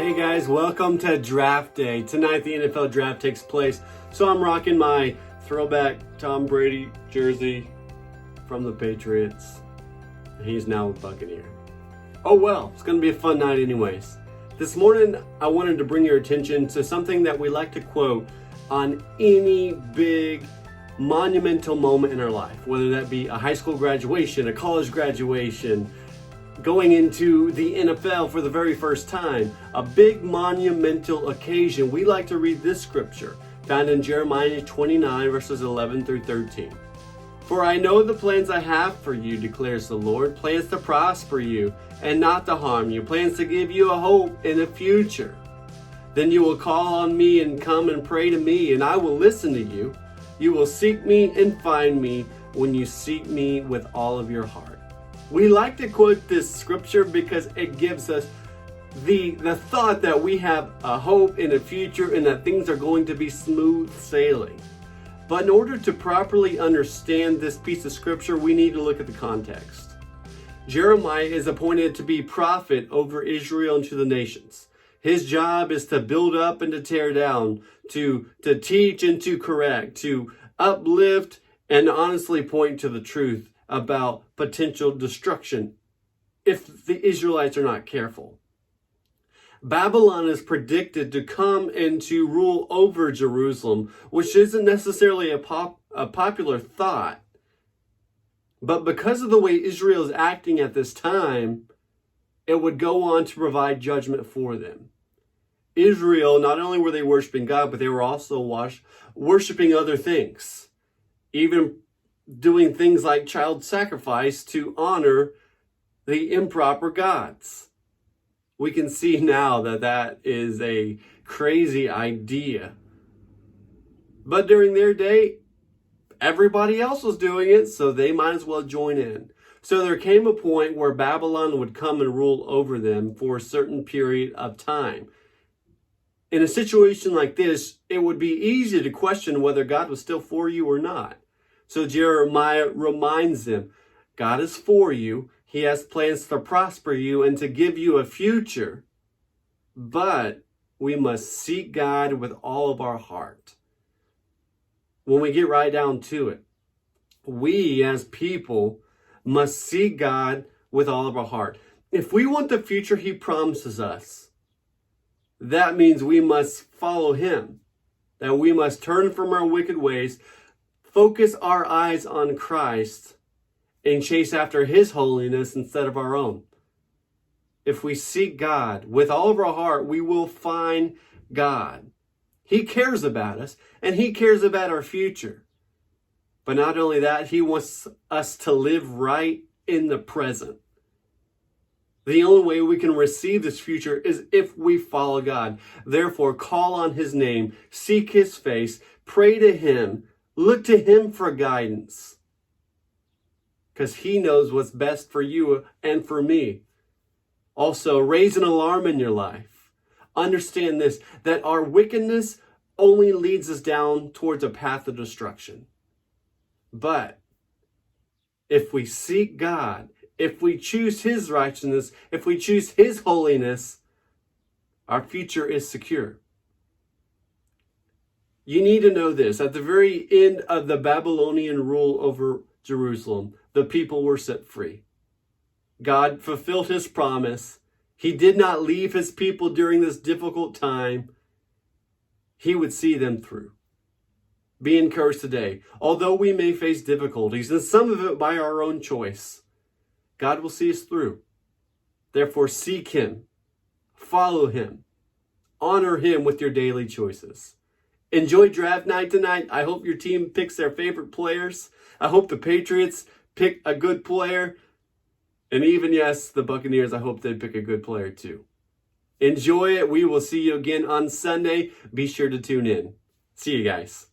Hey guys, welcome to Draft Day. Tonight the NFL Draft takes place, so I'm rocking my throwback Tom Brady jersey from the Patriots. He's now a Buccaneer. Oh well, it's gonna be a fun night anyways. This morning I wanted to bring your attention to something that we like to quote on any big monumental moment in our life, whether that be a high school graduation, a college graduation, going into the NFL for the very first time, a big monumental occasion. We like to read this scripture found in Jeremiah 29 verses 11 through 13. For I know the plans I have for you, declares the Lord, plans to prosper you and not to harm you, plans to give you a hope in the future. Then you will call on me and come and pray to me, and I will listen to you. You will seek me and find me when you seek me with all of your heart. We like to quote this scripture because it gives us the thought that we have a hope in the future and that things are going to be smooth sailing. But in order to properly understand this piece of scripture, we need to look at the context. Jeremiah is appointed to be prophet over Israel and to the nations. His job is to build up and to tear down, to teach and to correct, to uplift and honestly point to the truth about potential destruction if the Israelites are not careful. Babylon is predicted to come and to rule over Jerusalem, which isn't necessarily a popular thought. But because of the way Israel is acting at this time, it would go on to provide judgment for them. Israel, not only were they worshiping God, but they were also worshiping other things, even doing things like child sacrifice to honor the improper gods. We can see now that that is a crazy idea. But during their day, everybody else was doing it, so they might as well join in. So there came a point where Babylon would come and rule over them for a certain period of time. In a situation like this, it would be easy to question whether God was still for you or not. So Jeremiah reminds them, God is for you. He has plans to prosper you and to give you a future. But we must seek God with all of our heart. When we get right down to it, we as people must seek God with all of our heart. If we want the future He promises us, that means we must follow Him, that we must turn from our wicked ways, focus our eyes on Christ, and chase after His holiness instead of our own. If we seek God with all of our heart, we will find God. He cares about us, and He cares about our future. But not only that, He wants us to live right in the present. The only way we can receive this future is if we follow God. Therefore, call on His name, seek His face, pray to Him, look to Him for guidance. Because He knows what's best for you and for me. Also, raise an alarm in your life. Understand this, that our wickedness only leads us down towards a path of destruction. But if we seek God, if we choose His righteousness, if we choose His holiness, our future is secure. You need to know this. At the very end of the Babylonian rule over Jerusalem, the people were set free. God fulfilled His promise. He did not leave His people during this difficult time. He would see them through. Be encouraged today. Although we may face difficulties, and some of it by our own choice, God will see us through. Therefore, seek Him, follow Him, honor Him with your daily choices. Enjoy draft night tonight. I hope your team picks their favorite players. I hope the Patriots pick a good player. And even, yes, the Buccaneers, I hope they pick a good player too. Enjoy it. We will see you again on Sunday. Be sure to tune in. See you guys.